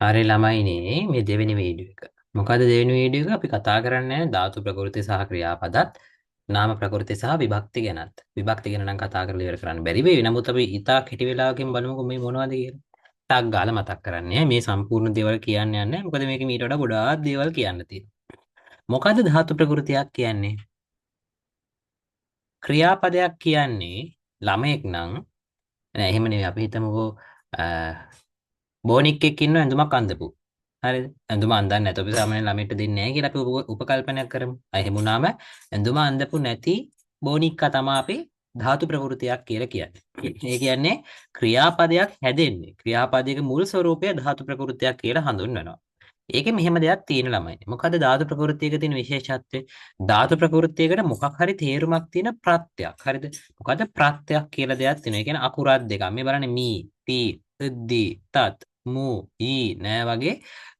හරි ළමයිනේ මේ දෙවෙනි වීඩියෝ එක. මොකද දෙවෙනි වීඩියෝ එක අපි කතා කරන්නේ ධාතු ප්‍රකෘති සහ ක්‍රියාපදත්, නාම ප්‍රකෘති සහ විභක්ති ගැනත්. විභක්ති ගැන නම් කතා කරලා ඉවර කරන්න බැරි වෙයි. නමුත් අපි ඉතා කෙටි වෙලාවකින් බලමුකෝ මේ මොනවද කියලා. ටක් ගාලා මතක් කරන්නේ. මේ සම්පූර්ණ දේවල් කියන්න යන්නේ. මොකද මේක මීට වඩා ගොඩාක් දේවල් කියන්න තියෙනවා. මොකද ධාතු ප්‍රකෘතියක් කියන්නේ? ක්‍රියාපදයක් කියන්නේ ළමයෙක් නම් නෑ එහෙම නෙවෙයි අපි හිතමුකෝ බෝනික් එක්ක ඉන්න ඇඳුමක් අඳපු. හරිද? ඇඳුම අඳින්න නැත අපි සාමාන්‍ය ළමයට දෙන්නේ නැහැ කියලා අපි උපකල්පනයක් කරමු. එහෙම වුණාම ඇඳුම අඳපු නැති බෝනික්කා තමයි අපි ධාතු ප්‍රකෘතියක් කියලා කියන්නේ. ඒ කියන්නේ ක්‍රියාපදයක් හැදෙන්නේ. ක්‍රියාපදයක මුල් ස්වરૂපය ධාතු ප්‍රකෘතියක් කියලා හඳුන්වනවා. ඒකේ මෙහෙම දෙයක් තියෙන ළමයි. මොකද ධාතු ප්‍රකෘතියක තියෙන විශේෂත්වය? ධාතු ප්‍රකෘතියකට මොකක් හරි තේරුමක් තියෙන ප්‍රත්‍යක්. හරිද? මොකද ප්‍රත්‍යක් කියලා දෙයක් තියෙනවා. ඒ කියන්නේ අකුරක් දෙකක්. මේ බලන්න මී, පී, දී, තත්, මු, ඊ නෑ වගේ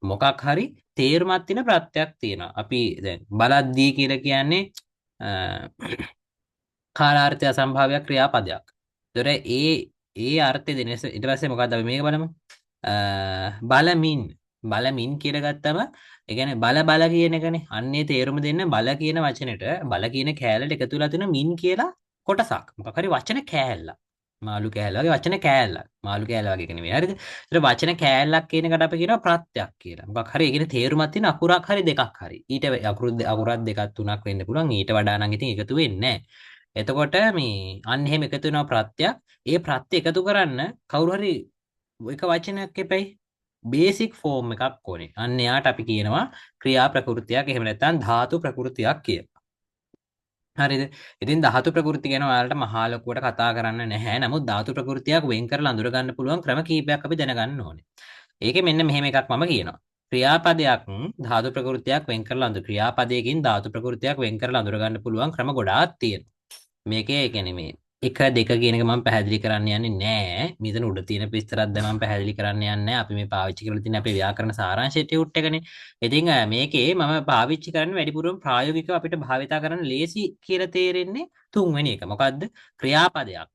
මොකක් හරි තේරුමක් තියෙන ප්‍රත්‍යක් තියෙනවා. අපි දැන් බලද්දී කියලා කියන්නේ කාලාර්ථය අසම්භාව්‍ය ක්‍රියාපදයක්. ඒතර ඒ අර්ථය දෙන ඊට පස්සේ මොකද්ද අපි මේක බලමු. බලමින් බලමින් කියලා ගත්තම ඒ කියන්නේ බල කියන එකනේ. අන්නේ තේරුම දෙන්න බල කියන වචනෙට බල කියන කෑල්ලට එකතු වෙලා තියෙන මින් කියලා කොටසක්. මොකක් හරි වචන කෑල්ලක්. මාළු කෑල්ල වගේ වචන කෑල්ලක්. මාළු කෑල්ල වගේ කෙනෙක් නෙවෙයි. හරිද? ඒතර වචන කෑල්ලක් කියන එකට අපි කියනවා ප්‍රත්‍යක් කියලා. මොකක් හරි ඒකේ තේරුමක් තියෙන අකුරක් හරි දෙකක් හරි. ඊට අකුරක් දෙකක් තුනක් වෙන්න පුළුවන්. ඊට වඩා නම් ඉතින් එකතු වෙන්නේ නැහැ. එතකොට මේ අන්න එහෙම එකතු වෙනවා ප්‍රත්‍යක්. ඒ ප්‍රත්‍ය එකතු කරන්න කවුරු හරි එක වචනයක් එපැයි බේසික් ෆෝම් එකක් ඕනේ. අන්න එයාට අපි කියනවා ක්‍රියා ප්‍රකෘතියක් එහෙම නැත්නම් ධාතු ප්‍රකෘතියක් කියලා. හරිද? ඉතින් ධාතු ප්‍රකෘති ගැන ඔයාලට මහා ලොකුවට කතා කරන්න නැහැ. නමුත් ධාතු ප්‍රකෘතියක් වෙන් කරලා අඳුර ගන්න පුළුවන් ක්‍රම කීපයක් අපි දැනගන්න ඕනේ. ඒකේ මෙන්න මෙහෙම එකක් මම කියනවා. ක්‍රියාපදයක් ධාතු ප්‍රකෘතියක් වෙන් කරලා ක්‍රියාපදයකින් ධාතු ප්‍රකෘතියක් වෙන් කරලා අඳුර ගන්න පුළුවන් ක්‍රම ගොඩාක් තියෙනවා. මේකේ ඒ කියන්නේ මේ එක දෙක කියන එක මම පැහැදිලි කරන්න යන්නේ නැහැ. මෙතන උඩ තියෙන විස්තරත් දැන් මම පැහැදිලි කරන්න යන්නේ නැහැ. අපි මේ පාවිච්චි කරලා තියෙන අපේ ව්‍යාකරණ සාරාංශ ටියුට් එකනේ. ඉතින් මේකේ මම පාවිච්චි කරන්නේ වැඩිපුරම ප්‍රායෝගිකව අපිට භාවිතා කරන්න ලේසි කියලා තේරෙන්නේ තුන්වෙනි එක. මොකද්ද? ක්‍රියාපදයක්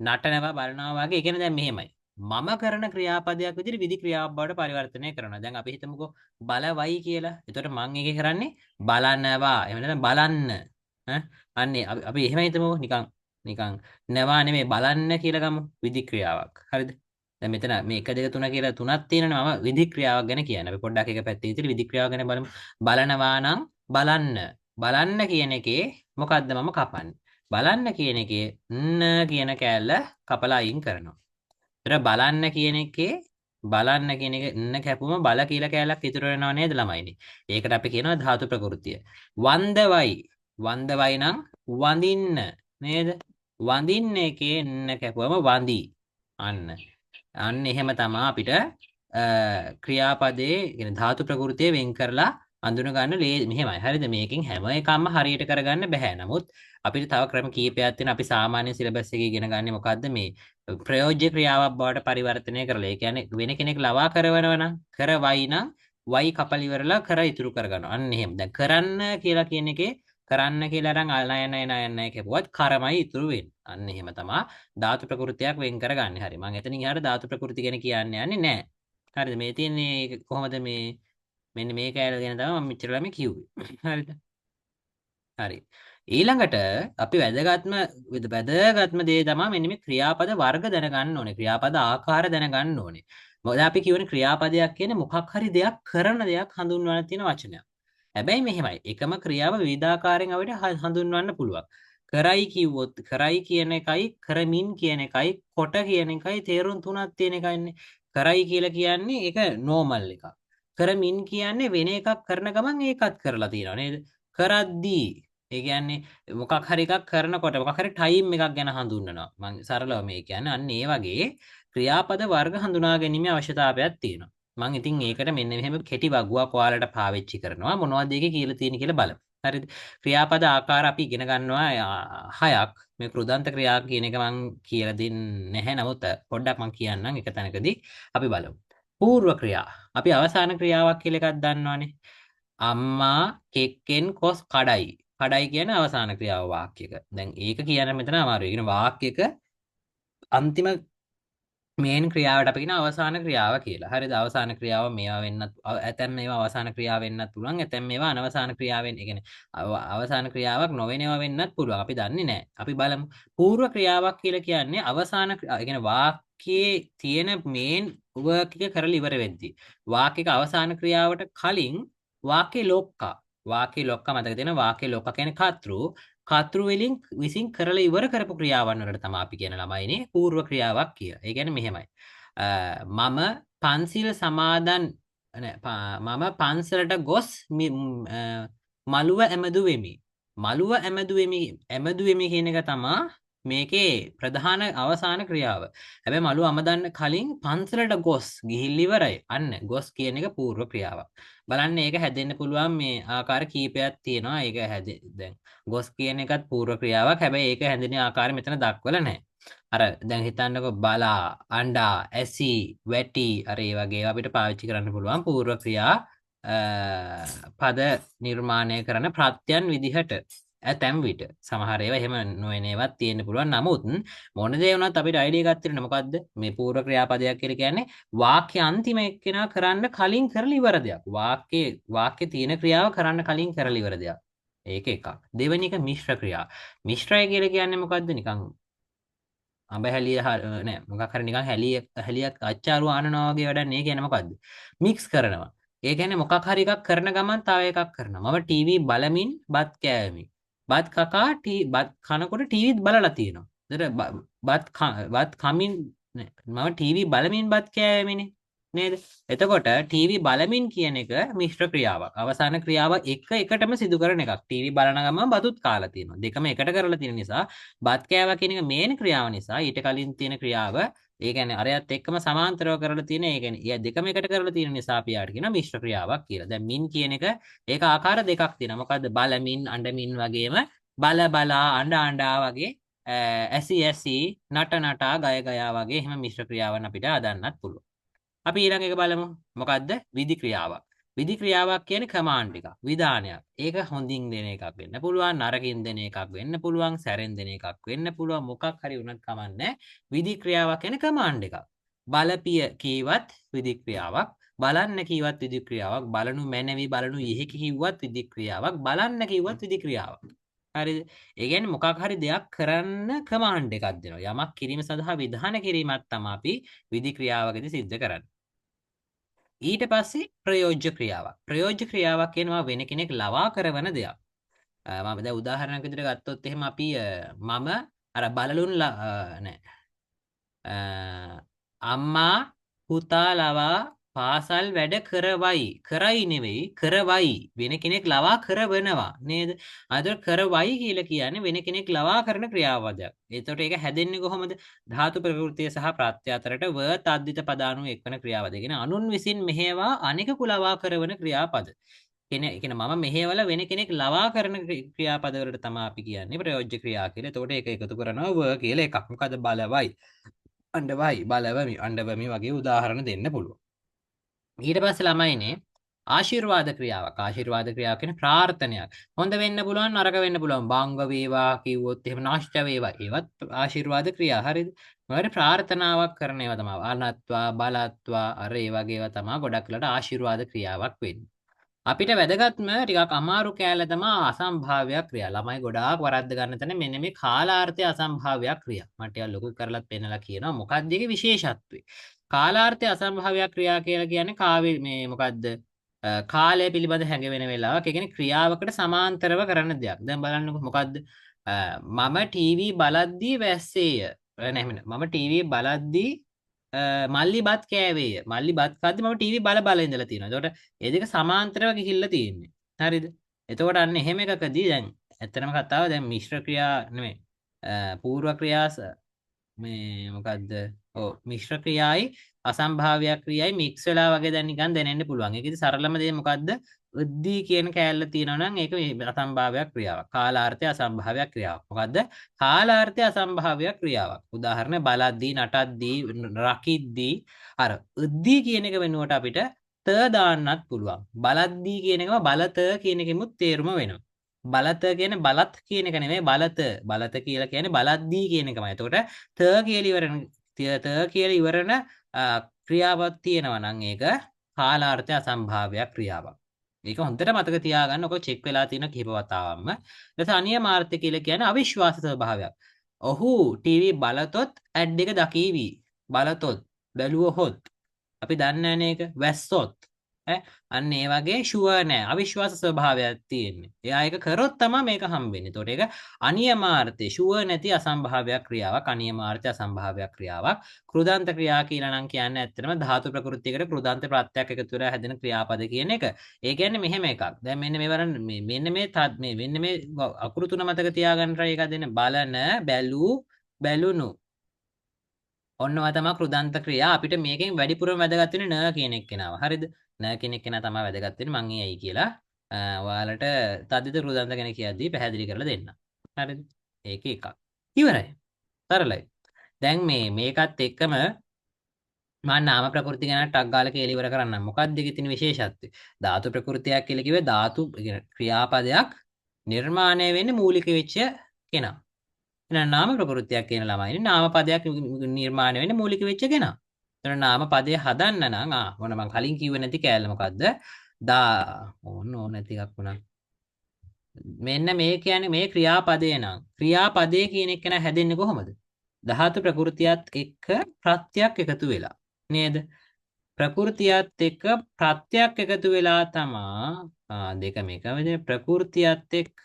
නටනවා බලනවා වගේ. ඒ කියන්නේ දැන් මෙහෙමයි. මම කරන ක්‍රියාපදයක් විදිහට විධි ක්‍රියාවක් බවට පරිවර්තනය කරනවා. දැන් අපි හිතමුකෝ බලවයි කියලා. එතකොට මම ඒකේ කරන්නේ බලනවා. එහෙම නැත්නම් බලන්න. ඈ අන්නේ අපි එහෙම හිතමු නිකන් නිකන් නවා නෙමෙයි බලන්න කියලා ගමු විධි ක්‍රියාවක්. හරිද? දැන් මෙතන මේ 1 2 3 කියලා තුනක් තියෙනවා. මම විධි ක්‍රියාවක් ගැන කියන්නේ. අපි පොඩ්ඩක් එක පැත්තේ ඉතින් විධි ක්‍රියාව ගැන බලමු. බලනවා නම් බලන්න. බලන්න කියන එකේ මොකද්ද මම කපන්නේ? බලන්න කියන එකේ කියන කෑල්ල කපලා අයින් කරනවා. ඒතර බලන්න කියන එකේ බලන්න කියන එක කැපුම බල කියලා කෑල්ලක් ඉතුරු වෙනව නේද ළමයිනි? ඒකට අපි කියනවා ධාතු ප්‍රකෘතිය. වන්දවයි වන්දවයි නම් වඳින්න නේද? වඳින්න එකේ කැපුවම වඳි. අන්න එහෙම තමයි අපිට ක්‍රියාපදයේ කියන ධාතු ප්‍රකෘතිය වෙන් කරලා අඳුන ගන්න මෙහෙමයි. හරිද? මේකෙන් හැම එකක්ම හරියට කරගන්න බෑ. නමුත් අපිට තව ක්‍රම කීපයක් තියෙනවා. අපි සාමාන්‍ය සිලබස් එකේ ඉගෙන ගන්නේ මොකද්ද මේ ප්‍රයෝජ්‍ය ක්‍රියාවක් බවට පරිවර්තනය කරලා. ඒ කියන්නේ වෙන කෙනෙක් ලවා කරවනවා නම් කරවයි නම් වයි කපල ඉවරලා කර ඉතුරු කරගන්නවා. අන්න එහෙම. දැන් කරන්න කියලා කියන එකේ කරන්න කියලා අරන් අයනය කියපුවත් කරමයි ඉතුරු වෙන්නේ. අන්න එහෙම තමයි ධාතු ප්‍රකෘතියක් වෙන් කරගන්නේ. හරි. මම එතනින් එහාට ධාතු ප්‍රකෘති ගැන කියන්න යන්නේ නැහැ. හරිද? මේ තියෙන්නේ කොහොමද මේ මෙන්න මේ කෑල්ල ගැන තමයි මම මෙච්චර ළමයි කිව්වේ. හරිද? හරි. ඊළඟට අපි වැදගත්ම දේ තමයි මෙන්න මේ ක්‍රියාපද වර්ග දැනගන්න ඕනේ. ක්‍රියාපද ආකාර දැනගන්න ඕනේ. මොකද අපි කියවනේ ක්‍රියාපදයක් කියන්නේ මොකක් හරි දෙයක් කරන දෙයක් හඳුන්වන තියෙන වචනයක්. හැබැයි මෙහෙමයි. එකම ක්‍රියාව විවිධාකාරයෙන් අපිට හඳුන්වන්න පුළුවන්. කරයි කිව්වොත් කරයි කියන එකයි කරමින් කියන එකයි කොට කියන එකයි තේරුම් තුනක් තියෙන එකයිනේ. කරයි කියලා කියන්නේ ඒක නෝමල් එකක්. කරමින් කියන්නේ වෙන එකක් කරන ගමන් ඒකත් කරලා තියෙනවා නේද? කරද්දී ඒ කියන්නේ මොකක් හරි එකක් කරනකොට මොකක් හරි ටයිම් එකක් ගැන හඳුන්වනවා. මම සරලව මේ කියන්නේ අන්න ඒ වගේ ක්‍රියාපද වර්ග හඳුනා ගැනීමේ අවශ්‍යතාවයක් තියෙනවා. මම ඉතින් ඒකට මෙන්න මෙහෙම කෙටි වගුවක් ඔයාලට පාවිච්චි කරනවා. මොනවද ඒකේ කියලා තියෙන කියලා බලමු. හරිද? ක්‍රියාපද ආකාර අපි ඉගෙන ගන්නවා හයක්. මේ කෘදන්ත ක්‍රියා කියන එක මම කියලා දෙන්නේ නැහැ. නමුත් පොඩ්ඩක් මම කියන්නම් එක තැනකදී අපි බලමු. పూర్ව ක්‍රියා. අපි අවසාන ක්‍රියාවක් කියලා එකක් දන්නවනේ. අම්මා කෙක්කෙන් කොස් කඩයි. කඩයි කියන්නේ අවසාන ක්‍රියාව වාක්‍යයක. දැන් ඒක කියන්න මෙතන අමාරුයි. කියන වාක්‍යයක අන්තිම මේන් ක්‍රියාවට අපි කියන අවසාන ක්‍රියාව කියලා. හරිද? අවසාන ක්‍රියාව මේවා වෙන්නත් ඇතැම් මේවා අවසාන ක්‍රියාව වෙන්නත් පුළුවන්. ඇතැම් මේවා අනවසාන ක්‍රියාවෙන්, ඒ කියන්නේ අවසාන ක්‍රියාවක් නොවෙනවා වෙන්නත් පුළුවන්. අපි දන්නේ නැහැ. අපි බලමු. පූර්ව ක්‍රියාවක් කියලා කියන්නේ අවසාන ඒ කියන්නේ වාක්‍යයේ තියෙන මේන් වර්ක් එක කරලා ඉවර වෙද්දී. වාක්‍යයක අවසාන ක්‍රියාවට කලින් වාක්‍ය ලොක්කා. වාක්‍ය ලොක්කා මතක තියෙන වාක්‍ය ලොක්කා කියන්නේ කතෘ වලින් විසින් කරලා ඉවර කරපු ක්‍රියාවන් වලට තමයි අපි කියන ළමයිනේ పూర్ව ක්‍රියාවක් කිය. ඒ කියන්නේ මෙහෙමයි. මම පන්සිල් සමාදන් මම පන්සලට ගොස් මළුව ඇමදු වෙමි. මළුව ඇමදු වෙමි කියන එක තමයි මේකේ ප්‍රධාන අවසාන ක්‍රියාව. හැබැයි මළුව අමදන්න කලින් පන්සලට ගොස් ගිහිල්ලා ඉවරයි. අන්න ගොස් කියන එක పూర్ව ක්‍රියාවක්. බලන්න ඒක හැදෙන්න පුළුවන් මේ ආකාර කීපයක් තියෙනවා. ඒක දැන් ගොස් කියන එකත් పూర్ව ක්‍රියාවක්. හැබැයි ඒක හැදෙන ආකාරය මෙතන දක්වලා නැහැ. අර දැන් හිතන්නකෝ බලා, අඬා, ඇසි, වැටි අර ඒ වගේ ඒවා අපිට පාවිච්චි කරන්න පුළුවන් పూర్ව ක්‍රියා පද නිර්මාණය කරන ප්‍රත්‍යයන් විදිහට. ඇතැම් විට සමහර ඒවා එහෙම නොවන ඒවාත් තියෙන්න පුළුවන්. නමුත් මොන දේ වුණත් අපිට අයිඩියා එකක් තියෙනවා. මොකද්ද? මේ పూర్ව ක්‍රියාපදයක් කියලා කියන්නේ වාක්‍ය අන්තිම එක්කෙනා කරන්න කලින් කරලා ඉවර දෙයක්. වාක්‍ය තියෙන ක්‍රියාව කරන්න කලින් කරලා ඉවර දෙයක්. ඒක එකක්. දෙවෙනි එක මිශ්‍ර ක්‍රියා. මිශ්‍රය කියලා කියන්නේ මොකද්ද? නිකන් අඹ හැලිය නෑ මොකක් හරි නිකන් හැලියක් අච්චාරු ආනනවා වගේ වැඩක් නේ. කියන්නේ මොකද්ද? මික්ස් කරනවා. ඒ කියන්නේ මොකක් හරි එකක් කරන ගමන් තව එකක් කරනවා. මම ටීවී බලමින් බත් කෑවෙමි. බත් කකා බත් කනකොට ටීවීත් බලලා තියෙනවා. ඒතර බත් කමින් මම ටීවී බලමින් බත් කෑවෙමිනේ. නේද? එතකොට ටීවී බලමින් කියන එක මිශ්‍ර ක්‍රියාවක්. අවසාන ක්‍රියාව එකටම සිදු කරන එකක්. ටීවී බලන ගමන් බතුත් කාලා තියෙනවා. දෙකම එකට කරලා තියෙන නිසා බත් කෑවා කියන එක මේන ක්‍රියාව නිසා ඊට කලින් තියෙන ක්‍රියාව ඒ කියන්නේ අරයත් එක්කම සමාන්තරව කරලා තියෙන ඒ කියන්නේ දෙකම එකට කරලා තියෙන නිසා අපි යාට කියනවා මිශ්‍ර ක්‍රියාවක් කියලා. දැන් මින් කියන එක ඒක ආකාර දෙකක් තියෙනවා. මොකද්ද? බලමින්, අඬමින් වගේම බලා අඬ අඬා වගේ ඇසි ඇසි නට නටා ගය ගයා වගේ එහෙම මිශ්‍ර ක්‍රියාවන් අපිට හදන්නත් පුළුවන්. අපි ඊළඟ එක බලමු. මොකද්ද? විධි ක්‍රියාවක්. විධි ක්‍රියාවක් කියන්නේ කමාන්ඩ් එකක්, විධානයක්. ඒක හොඳින් දෙන එකක් වෙන්න පුළුවන්, නරකින් දෙන එකක් වෙන්න පුළුවන්, සැරෙන් දෙන එකක් වෙන්න පුළුවන්. මොකක් හරි වුණත් කමන්නේ. විධි ක්‍රියාවක් කියන්නේ කමාන්ඩ් එකක්. බලපිය කීවත් විධි ක්‍රියාවක්, බලන්න කීවත් විධි ක්‍රියාවක්, බලනු මැනවි බලනු ඉහික කිව්වත් විධි ක්‍රියාවක්, බලන්න කිව්වත් විධි ක්‍රියාවක්. හරිද? ඒ කියන්නේ මොකක් හරි දෙයක් කරන්න කමාන්ඩ් එකක් දෙනවා. යමක් කිරීම සඳහා විධාන කිරීමක් තමයි අපි විධි ක්‍රියාවකදී සිද්ධ කරන්නේ. ඊට පස්සේ ප්‍රයෝජ්‍ය ක්‍රියාවක්. ප්‍රයෝජ්‍ය ක්‍රියාවක් කියනවා වෙන කෙනෙක් ලවා කරවන දෙයක්. මම දැන් උදාහරණයක් විදිහට ගත්තොත් එහෙම අපි මම අර බලලුන් නෑ අම්මා පුතා ලවා පාසල් වැඩ කරයි නෙවෙයි කරවයි වෙන කෙනෙක් ලවා කරවනවා නේද? අතට කරවයි කියලා කියන්නේ වෙන කෙනෙක් ලවා කරන ක්‍රියාවදයක්. එතකොට ඒක හැදෙන්නේ කොහොමද? ධාතු ප්‍රකෘතිය සහ ප්‍රත්‍ය අතරට ව තද්දිත පදානුව එක්වන ක්‍රියාවද. කියන අනුන් විසින් මෙහෙවා අනිකකු ලවා කරවන ක්‍රියාපද. කියන මම මෙහෙවල වෙන කෙනෙක් ලවා කරන ක්‍රියාපද වලට තමයි අපි කියන්නේ ප්‍රයෝජ්‍ය ක්‍රියා කියලා. එතකොට ඒක එකතු කරනවා ව කියලා එකක්. මොකද බලවයි අඬවයි බලවමි අඬවමි වගේ උදාහරණ දෙන්න පුළුවන්. ඊට පස්සේ ළමයිනේ ආශිර්වාද ක්‍රියාවක්. ආශිර්වාද ක්‍රියාව කියන්නේ ප්‍රාර්ථනයක්. හොඳ වෙන්න පුළුවන් නරක වෙන්න පුළුවන්. බංග වේවා කිව්වොත් එහෙම නාශ්ට වේවා. ඒවත් ආශිර්වාද ක්‍රියා. හරිද? මොකද ප්‍රාර්ථනාවක් කරන ඒවා තමයි. අනත්වා බලත්වා අර ඒ වගේ ඒවා තමයි ගොඩක් වෙලාට ආශිර්වාද ක්‍රියාවක් වෙන්නේ. අපිට වැදගත්ම ටිකක් අමාරු කෑල්ල තමයි අසම්භාව්‍ය ක්‍රියා. ළමයි ගොඩාක් වරද්ද ගන්න තැන මෙන්න මේ කාලාර්ථය අසම්භාව්‍ය ක්‍රියා. මට ටිකක් ලොකු කරලත් පෙන්නලා කියනවා මොකක්ද ඒකේ විශේෂත්වය. කාලාර්ථය අසම්භාව්‍ය ක්‍රියා කියලා කියන්නේ මේ මොකද්ද? කාලය පිළිබඳ හැඟවෙන වෙලාවක්. ඒ කියන්නේ ක්‍රියාවකට සමාන්තරව කරන දෙයක්. දැන් බලන්නකො මොකද්ද? මම ටීවී බලද්දී වැස්සේය. මම ටීවී බලද්දී මල්ලි බත් කෑවේය. මල්ලි බත් කද්දි මම ටීවී බල ඉඳලා තියෙනවා. එතකොට ඒ දෙක සමාන්තරව ගිහිල්ලා තියෙන්නේ. හරිද? එතකොට අන්න එහෙම එකකදී දැන් ඇත්තටම කතාව දැන් මිශ්‍ර ක්‍රියා නෙමෙයි. පූර්ව ක්‍රියා මේ මොකද්ද? ඔව් මිශ්‍ර ක්‍රියායි අසම්භාව්‍ය ක්‍රියායි මික්ස් වෙලා වගේ දැන් නිකන් දැනෙන්න පුළුවන්. ඒකෙදි සරලම දේ මොකද්ද? උද්දී කියන කෑල්ල තියෙනවා නම් ඒක අසම්භාව්‍ය ක්‍රියාවක්. කාලාර්ථය අසම්භාව්‍ය ක්‍රියාවක්. මොකද්ද? කාලාර්ථය අසම්භාව්‍ය ක්‍රියාවක්. උදාහරණ බලද්දී, නටද්දී, රකිද්දී අර උද්දී කියන එක වෙනුවට අපිට ත දාන්නත් පුළුවන්. බලද්දී කියන එකම බලත කියන එකෙමුත් තේරුම වෙනවා. බලත කියන්නේ බලත් කියන එක නෙමෙයි බලත. බලත කියලා කියන්නේ බලද්දී කියන එකමයි. එතකොට ත කියලා ඉවර තියත කියලා ඉවරන ක්‍රියාවක් තියෙනවා නම් ඒක කාලාර්ථ අසම්භාව්‍ය ක්‍රියාවක්. ඒක හොඳට මතක තියාගන්න. ඔක චෙක් වෙලා තියෙන කිහිප වතාවක්ම. ඊට අනියමාර්ථ කියලා කියන්නේ අවිශ්වාස ස්වභාවයක්. ඔහු ටීවී බලතොත් ඇඩ් එක දකීවි. බලතොත් බැලුවහොත් අපි දන්නේ නැහැ නේක වැස්සොත් අන්න ඒ වගේ ෂුවර් නෑ අවිශ්වාස ස්වභාවයක් තියෙන්නේ. එයා ඒක කරොත් තමයි මේක හම්බෙන්නේ. ඒතකොට ඒක අනියමාර්ථේ ෂුවර් නැති අසම්භාව්‍ය ක්‍රියාවක් අනියමාර්ථ අසම්භාව්‍ය ක්‍රියාවක්. කෘදාන්ත ක්‍රියා කියලා නම් කියන්නේ ඇත්තටම ධාතු ප්‍රකෘතියකට කෘදාන්ත ප්‍රත්‍යක් එකතු වෙලා හැදෙන ක්‍රියාපද කියන එක. ඒ කියන්නේ මෙහෙම එකක්. දැන් මෙන්න මේ වරන් මෙන්න මේ අකුරු තුන මතක තියාගන්න try එකක් දෙන්න. බලන බැලූ බැලුණු ඔන්නවා තමයි කෘදාන්ත ක්‍රියා. අපිට මේකෙන් වැඩිපුරම වැදගත් වෙන්නේ න කියන එක කෙනාව. හරිද? න කියන එක කෙනා තමයි වැදගත් වෙන්නේ. මං එයි කියලා ඔයාලට තද්දිත කෘදාන්ත ගැන කියද්දී පැහැදිලි කරලා දෙන්න. හරිද? ඒක එකක්. ඉවරයි. සරලයි. දැන් මේකත් එක්කම මම නාම ප්‍රකෘති ගැන ටක් ගාලා කියලා ඉවර කරන්නම්. මොකක්ද ඒකේ තියෙන විශේෂත්වය? ධාතු ප්‍රකෘතියක් කියලා කිව්වේ ධාතු ක්‍රියාපදයක් නිර්මාණය වෙන්නේ මූලික වෙච්ච කෙනා. එහෙනම් නාම ප්‍රකෘතියක් කියන ළමයිනේ නාම පදයක් නිර්මාණය වෙන්නේ මූලික වෙච්ච කෙනා. එතන නාම පදේ හදන්න නම් මොන මං කලින් කිව්වේ නැති කෑල්ල මොකද්ද? ඕන නැති එකක් වුණා. මෙන්න මේ කියන්නේ මේ ක්‍රියාපදේ නම් ක්‍රියාපදේ කියන එක න හැදෙන්නේ කොහොමද? ධාතු ප්‍රකෘතියත් එක්ක ප්‍රත්‍යක් එකතු වෙලා නේද? ප්‍රකෘතියත් එක්ක ප්‍රත්‍යක් එකතු වෙලා තමා දෙක මේක විදිහට ප්‍රකෘතියත් එක්ක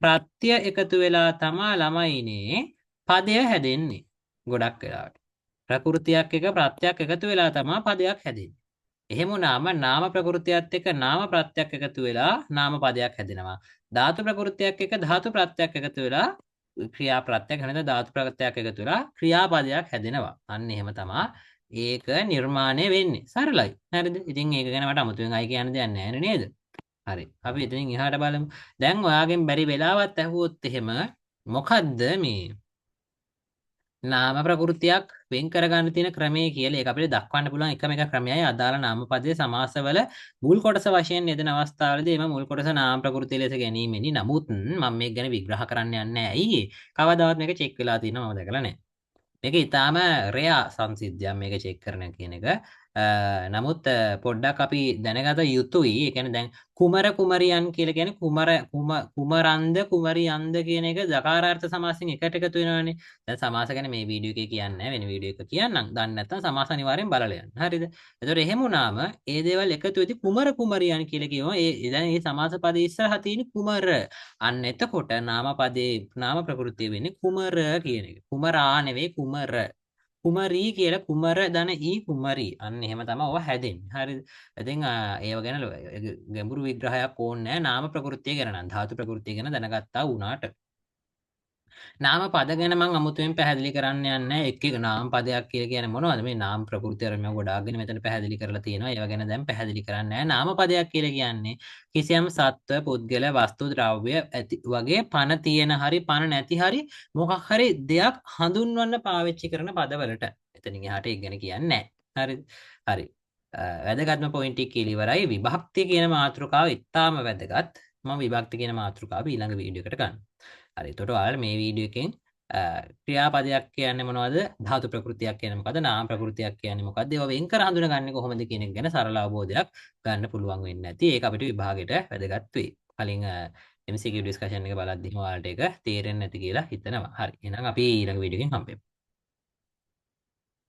ප්‍රත්‍ය එකතු වෙලා තමා ළමයිනේ පදය හැදෙන්නේ. ගොඩක් වෙලාවට ප්‍රකෘතියක් එක ප්‍රත්‍යක් එකතු වෙලා තමා පදයක් හැදෙන්නේ. එහෙම වුණාම නාම ප්‍රකෘතියත් එක්ක නාම ප්‍රත්‍යක් එකතු වෙලා නාම පදයක් හැදෙනවා. ධාතු ප්‍රකෘතියක් එක්ක ධාතු ප්‍රත්‍යක් එකතු වෙලා ක්‍රියා ප්‍රත්‍යක් හැදෙනවා. ධාතු ප්‍රත්‍යක් එකතු වෙලා ක්‍රියාපදයක් හැදෙනවා. අන්න එහෙම තමයි ඒක නිර්මාණය වෙන්නේ. සරලයි. හරිද? ඉතින් ඒක ගැන මට අමුතුවෙන් අය කියන්න දෙයක් නැහැ නේද? හරි. අපි එතනින් එහාට බලමු. දැන් ඔයාගෙන් බැරි වෙලාවත් ඇහුවොත් එහෙම මොකද්ද මේ නාම ප්‍රකෘතියක් වෙන් කරගන්න තියෙන ක්‍රමය කියලා ඒක අපිට දක්වන්න පුළුවන් එකම එක ක්‍රමයයි අදාළ නාමපදයේ සමාසවල මුල් කොටස වශයෙන් යෙදෙන අවස්ථාවලදී එම මුල් කොටස නාම ප්‍රකෘතිය ලෙස ගැනීමෙනි. නමුත් මම මේක ගැන විග්‍රහ කරන්න යන්නේ නැහැ. ඇයි? කවදාවත් මේක චෙක් වෙලා තියෙනව මම දැකලා නැහැ. මේක ඊටාම රෙයා සංසිද්ධියක් මේක චෙක් කරන කියන එක. නමුත් පොඩ්ඩක් අපි දැනගත යුතුයි. ඒ කියන්නේ දැන් කුමර කුමරියන් කියලා කියන්නේ කුමරන්ද කුමරියන්ද කියන එක දකාරාර්ථ සමාසයෙන් එකට එකතු වෙනවනේ. දැන් සමාස ගැන මේ වීඩියෝ එකේ කියන්නේ නැහැ. වෙන වීඩියෝ එකක කියන්නම්. දන්නේ නැත්නම් සමාස අනිවාර්යෙන් බලලා යන්න. හරිද? එතකොට එහෙම වුණාම ඒ දේවල් එකතු වෙති කුමර කුමරියන් කියලා කියනවා. දැන් මේ සමාස පදේ ඉස්සරහා තියෙන කුමර. අන්න එතකොට නාම පදේ නාම ප්‍රකෘතිය වෙන්නේ කුමර කියන එක. කුමරා නෙවෙයි කුමර. කුමරී කියලා කුමර ධන ඊ කුමරී. අන්න එහෙම තමයි ඔව හැදෙන්නේ. හරිද? ඉතින් ඒව ගැන ගැඹුරු විග්‍රහයක් ඕනේ නැහැ. නාම ප්‍රකෘතිය ගැන නම් ධාතු ප්‍රකෘතිය ගැන දැනගත්තා වුණාට. නාම පද ගැන මම අමුතුවෙන් පැහැදිලි කරන්න යන්නේ එක් එක නාම පදයක් කියලා කියන්නේ මොනවද? මේ නාම ප්‍රකෘතිය අර මම ගොඩාක්ගෙන මෙතන පැහැදිලි කරලා තියෙනවා. ඒව ගැන දැන් පැහැදිලි කරන්නේ නැහැ. නාම පදයක් කියලා කියන්නේ කිසියම් සත්ව, පුද්ගල, වස්තු, ද්‍රව්‍ය වගේ පණ තියෙන හරි පණ නැති හරි මොකක් හරි දෙයක් හඳුන්වන්න පාවිච්චි කරන පදවලට. එතනින් එහාට ඒක ගැන කියන්නේ නැහැ. හරිද? හරි. වැදගත්ම පොයින්ට් එක කියලා ඉවරයි. විභක්ති කියන මාතෘකාව ඉතාම වැදගත්. මම විභක්ති කියන මාතෘකාව ඊළඟ වීඩියෝ එකට ගන්නවා. හරි එතකොට ඔයාලා මේ වීඩියෝ එකෙන් ක්‍රියාපදයක් කියන්නේ මොනවද? ධාතු ප්‍රකෘතියක් කියන්නේ මොකද්ද? නාම ප්‍රකෘතියක් කියන්නේ මොකද්ද? ඒවා වෙන් කර හඳුනගන්නේ කොහොමද කියන එක ගැන සරල අවබෝධයක් ගන්න පුළුවන් වෙන්නේ නැති. ඒක අපිට විභාගෙට වැදගත් වෙයි. කලින් MCQ ඩිස්කෂන් එක බලද්දිම ඔයාලට ඒක තේරෙන්නේ නැති කියලා හිතනවා. හරි. එහෙනම් අපි ඊළඟ වීඩියෝ එකෙන් හම්බෙමු.